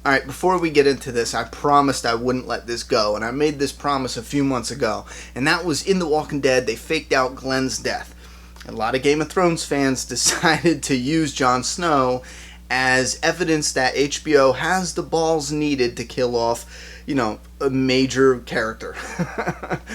Alright, before we get into this, I promised I wouldn't let this go, and I made this promise a few months ago, and that was in The Walking Dead, they faked out Glenn's death. A lot of Game of Thrones fans decided to use Jon Snow as evidence that HBO has the balls needed to kill off, a major character.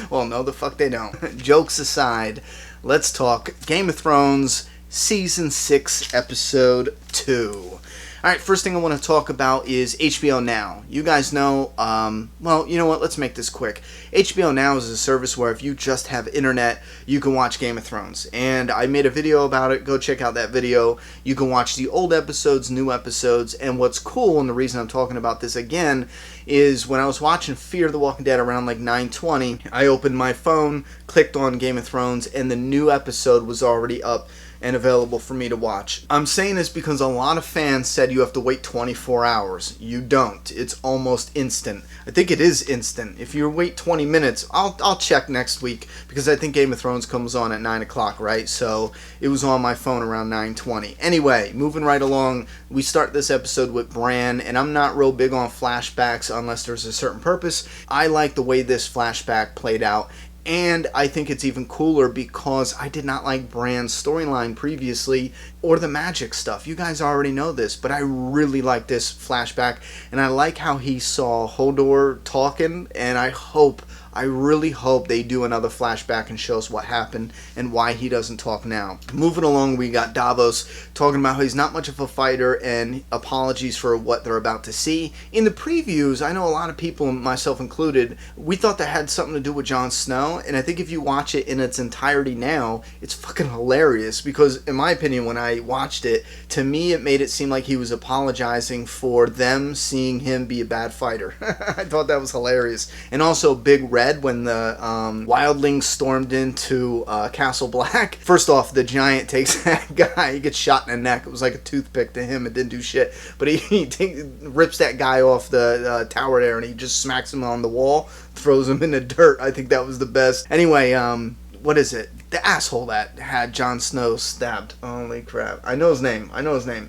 Well, no, the fuck they don't. Jokes aside, let's talk Game of Thrones Season 6, Episode 2. Alright, first thing I want to talk about is HBO Now. You guys know, well, you know what, let's make this quick. HBO Now is a service where if you just have internet, you can watch Game of Thrones. And I made a video about it, go check out that video. You can watch the old episodes, new episodes, and what's cool, and the reason I'm talking about this again, is when I was watching Fear the Walking Dead around like 9:20, I opened my phone, clicked on Game of Thrones, and the new episode was already up and available for me to watch. I'm saying this because a lot of fans said you have to wait 24 hours. You don't. It's almost instant. I think it is instant. If you wait 20 minutes, I'll check next week because I think Game of Thrones comes on at 9 o'clock, right? So it was on my phone around 9:20. Anyway, moving right along, we start this episode with Bran, and I'm not real big on flashbacks unless there's a certain purpose. I like the way this flashback played out. And I think it's even cooler because I did not like Bran's storyline previously or the magic stuff. You guys already know this, but I really like this flashback. And I like how he saw Hodor talking, and I really hope they do another flashback and show us what happened and why he doesn't talk now. Moving along, we got Davos talking about how he's not much of a fighter and apologies for what they're about to see. In the previews, I know a lot of people, myself included, we thought that had something to do with Jon Snow, and I think if you watch it in its entirety now, it's fucking hilarious because, in my opinion, when I watched it, to me it made it seem like he was apologizing for them seeing him be a bad fighter. I thought that was hilarious. And also Big Red, when the wildlings stormed into Castle Black. First off, the giant takes that guy, he gets shot in the neck. It was like a toothpick to him, it didn't do shit. But he rips that guy off the tower there and he just smacks him on the wall, throws him in the dirt. I think that was the best. Anyway, what is it? The asshole that had Jon Snow stabbed. Holy crap. I know his name.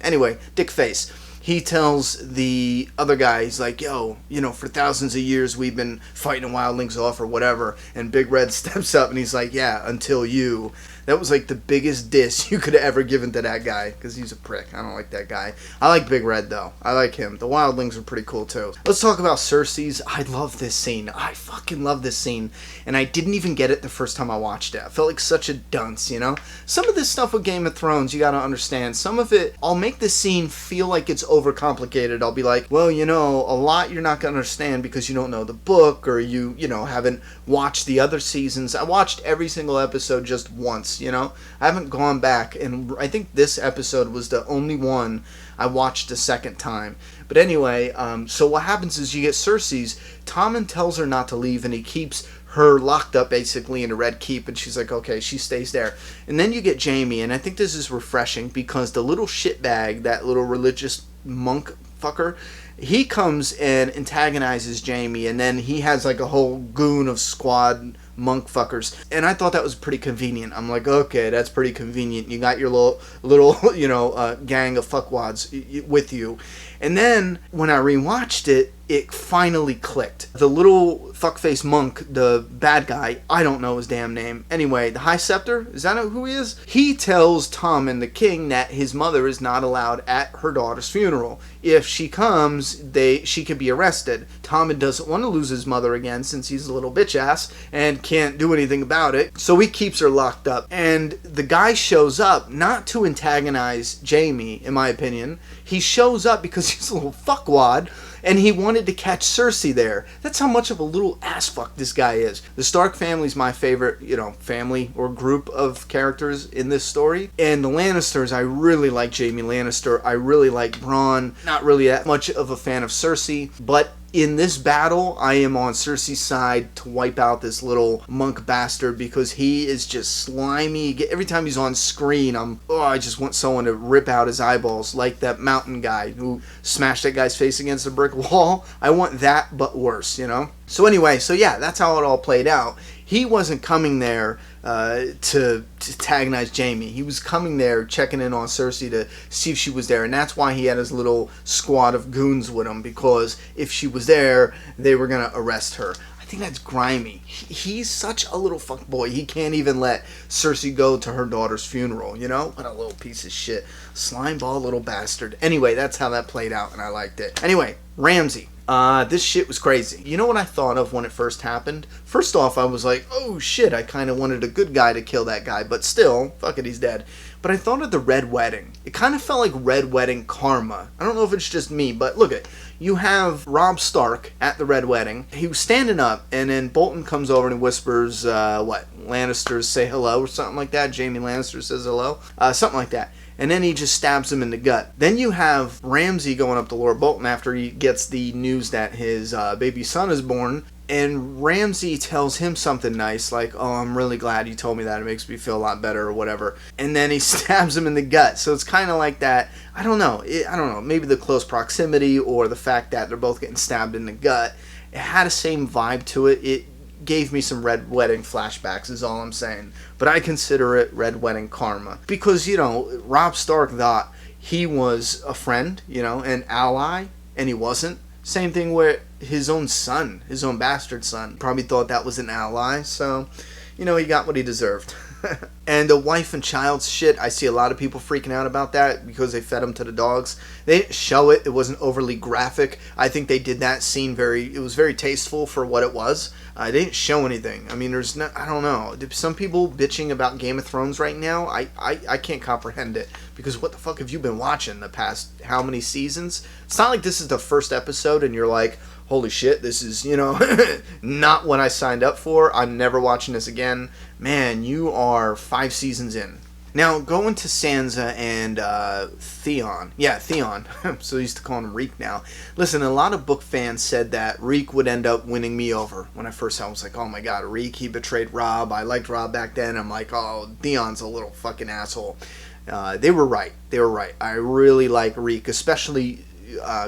Anyway, Dick Face. He tells the other guy, he's like, yo, for thousands of years we've been fighting wildlings off or whatever. And Big Red steps up and he's like, yeah, until you. That was like the biggest diss you could have ever given to that guy because he's a prick. I don't like that guy. I like Big Red though. I like him. The wildlings are pretty cool too. Let's talk about Cersei's. I love this scene. I fucking love this scene. And I didn't even get it the first time I watched it. I felt like such a dunce, Some of this stuff with Game of Thrones, you gotta understand. Some of it, I'll make the scene feel like it's overcomplicated. I'll be like, well, a lot you're not gonna understand because you don't know the book or you haven't watched the other seasons. I watched every single episode just once. I haven't gone back, and I think this episode was the only one I watched a second time. But anyway, so what happens is you get Cersei's. Tommen tells her not to leave, and he keeps her locked up basically in a Red Keep, and she's like, okay, she stays there. And then you get Jaime, and I think this is refreshing because the little shitbag, that little religious monk fucker, he comes and antagonizes Jaime, and then he has like a whole goon of squad monk fuckers, and I thought that was pretty convenient. I'm like, okay, that's pretty convenient. You got your little gang of fuckwads with you. And then when I rewatched it, it finally clicked. The little fuckface monk, the bad guy, I don't know his damn name. Anyway, the High Scepter, is that who he is? He tells Tommen, the king, that his mother is not allowed at her daughter's funeral. If she comes, she could be arrested. Tommen doesn't want to lose his mother again since he's a little bitch ass and can't do anything about it. So he keeps her locked up. And the guy shows up not to antagonize Jaime, in my opinion. He shows up because he's a little fuckwad and he wanted to catch Cersei there. That's how much of a little ass fuck this guy is. The Stark family's my favorite, family or group of characters in this story. And the Lannisters, I really like Jaime Lannister. I really like Bran. Not really that much of a fan of Cersei, but in this battle, I am on Cersei's side to wipe out this little monk bastard because he is just slimy. Every time he's on screen, I just want someone to rip out his eyeballs like that mountain guy who smashed that guy's face against a brick wall. I want that, but worse, So anyway, yeah, that's how it all played out. He wasn't coming there to antagonize Jaime. He was coming there, checking in on Cersei to see if she was there, and that's why he had his little squad of goons with him, because if she was there, they were going to arrest her. I think that's grimy. He's such a little fuckboy. He can't even let Cersei go to her daughter's funeral, you know? What a little piece of shit. Slimeball little bastard. Anyway, that's how that played out, and I liked it. Anyway, Ramsay. This shit was crazy. You know what I thought of when it first happened? First off, I was like, oh shit, I kind of wanted a good guy to kill that guy, but still, fuck it, he's dead. But I thought of the Red Wedding. It kind of felt like Red Wedding karma. I don't know if it's just me, but look at you have Robb Stark at the Red Wedding. He was standing up, and then Bolton comes over and whispers, Lannisters say hello, or something like that. Jaime Lannister says hello. Something like that. And then he just stabs him in the gut. Then you have Ramsay going up to Lord Bolton after he gets the news that his baby son is born. And Ramsay tells him something nice, like, oh, I'm really glad you told me that. It makes me feel a lot better, or whatever. And then he stabs him in the gut. So it's kind of like that. I don't know. Maybe the close proximity or the fact that they're both getting stabbed in the gut. It had the same vibe to it. It gave me some Red Wedding flashbacks is all I'm saying. But I consider it Red Wedding karma. Because, Robb Stark thought he was a friend, an ally, and he wasn't. Same thing with his own son, his own bastard son. Probably thought that was an ally, so, he got what he deserved. And the wife and child shit, I see a lot of people freaking out about that because they fed him to the dogs. They didn't show it. It wasn't overly graphic. I think they did that scene it was very tasteful for what it was. They didn't show anything. I mean, I don't know. Some people bitching about Game of Thrones right now, I can't comprehend it. Because what the fuck have you been watching the past how many seasons? It's not like this is the first episode and you're like, holy shit, this is, not what I signed up for. I'm never watching this again. Man, you are 5 seasons in. Now, going to Sansa and Theon. Yeah, Theon. I'm so used to calling him Reek now. Listen, a lot of book fans said that Reek would end up winning me over. When I first saw him, I was like, oh my god, Reek, he betrayed Robb. I liked Robb back then. I'm like, oh, Theon's a little fucking asshole. They were right. I really like Reek, especially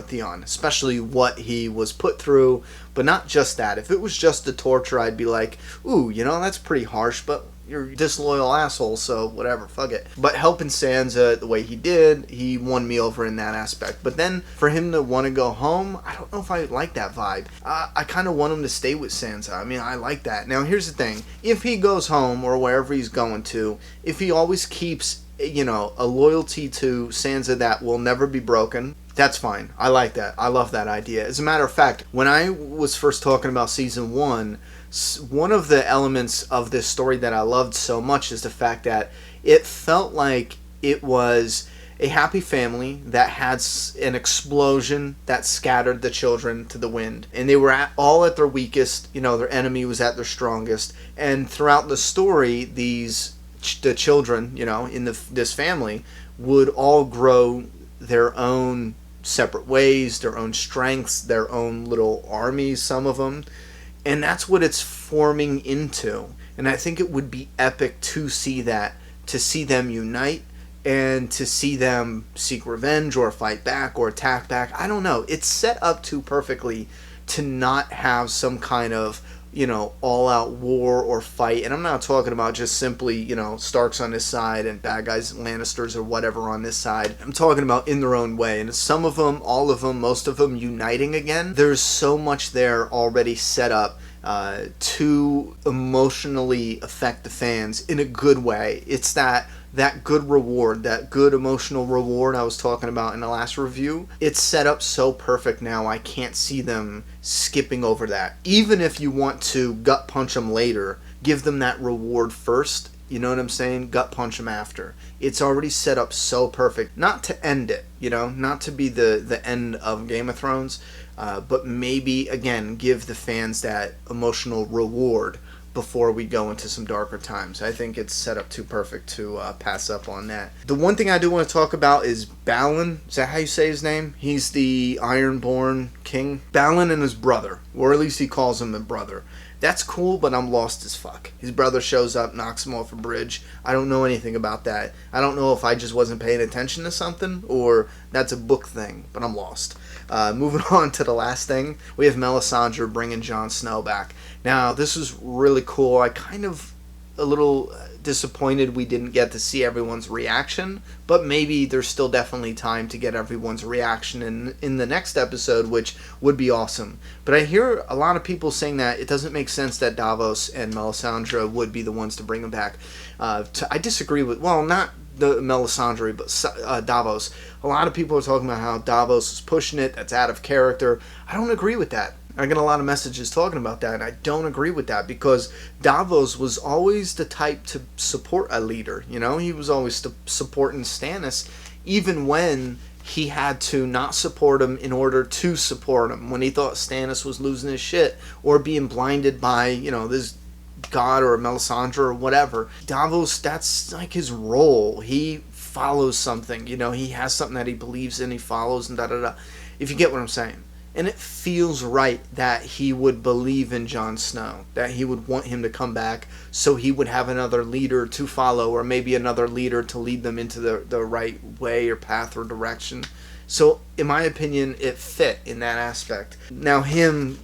Theon, especially what he was put through, but not just that. If it was just the torture, I'd be like, ooh, that's pretty harsh, but you're a disloyal asshole, so whatever, fuck it. But helping Sansa the way he did, he won me over in that aspect. But then for him to want to go home, I don't know if I like that vibe. I kind of want him to stay with Sansa. I mean, I like that. Now, here's the thing. If he goes home or wherever he's going to, if he always keeps, a loyalty to Sansa that will never be broken, that's fine. I like that. I love that idea. As a matter of fact, when I was first talking about season 1, one of the elements of this story that I loved so much is the fact that it felt like it was a happy family that had an explosion that scattered the children to the wind. And they were all at their weakest. Their enemy was at their strongest. And throughout the story, the children, in this family, would all grow their own separate ways, their own strengths, their own little armies, some of them. And that's what it's forming into. And I think it would be epic to see that, to see them unite, and to see them seek revenge or fight back or attack back. I don't know. It's set up too perfectly to not have some kind of, all-out war or fight. And I'm not talking about just simply, Starks on this side and bad guys, Lannisters or whatever on this side. I'm talking about in their own way. And some of them, all of them, most of them uniting again. There's so much there already set up to emotionally affect the fans in a good way. It's that good reward, that good emotional reward I was talking about in the last review. It's set up so perfect now, I can't see them skipping over that. Even if you want to gut punch them later, give them that reward first. You know what I'm saying? Gut punch them after. It's already set up so perfect. Not to end it, not to be the end of Game of Thrones, but maybe, again, give the fans that emotional reward before we go into some darker times. I think it's set up too perfect to pass up on that. The one thing I do want to talk about is Balon. Is that how you say his name? He's the Ironborn king. Balon and his brother, or at least he calls him a brother. That's cool, but I'm lost as fuck. His brother shows up, knocks him off a bridge. I don't know anything about that. I don't know if I just wasn't paying attention to something, or that's a book thing, but I'm lost. Moving on to the last thing, we have Melisandre bringing Jon Snow back. Now, this is really cool. I kind of a little disappointed we didn't get to see everyone's reaction, but maybe there's still definitely time to get everyone's reaction in the next episode, which would be awesome. But I hear a lot of people saying that it doesn't make sense that Davos and Melisandre would be the ones to bring them back. I disagree with, well, not the Melisandre, but Davos. A lot of people are talking about how Davos is pushing it, that's out of character. I don't agree with that. I get a lot of messages talking about that, and I don't agree with that, because Davos was always the type to support a leader. You know, he was always supporting Stannis, even when he had to not support him in order to support him. When he thought Stannis was losing his shit or being blinded by, you know, this god or Melisandre or whatever. Davos, that's like his role. He follows something. You know, he has something that he believes in. He follows and da-da-da. If you get what I'm saying. And it feels right that he would believe in Jon Snow, that he would want him to come back so he would have another leader to follow, or maybe another leader to lead them into the right way or path or direction. So, in my opinion, it fit in that aspect. Now, him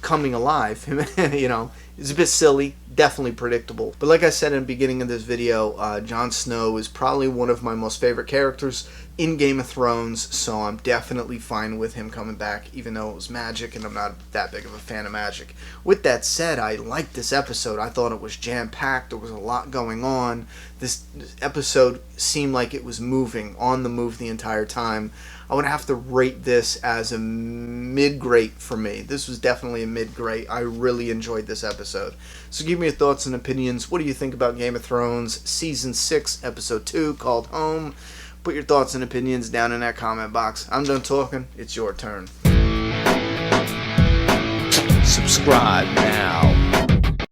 coming alive, you know, is a bit silly, definitely predictable. But like I said in the beginning of this video, Jon Snow is probably one of my most favorite characters in Game of Thrones, so I'm definitely fine with him coming back, even though it was magic, and I'm not that big of a fan of magic. With that said, I liked this episode. I thought it was jam-packed. There was a lot going on. This episode seemed like it was moving, on the move the entire time. I would have to rate this as a mid-great for me. This was definitely a mid-great. I really enjoyed this episode. So give me your thoughts and opinions. What do you think about Game of Thrones Season 6, Episode 2, called Home? Put your thoughts and opinions down in that comment box. I'm done talking. It's your turn. Subscribe now.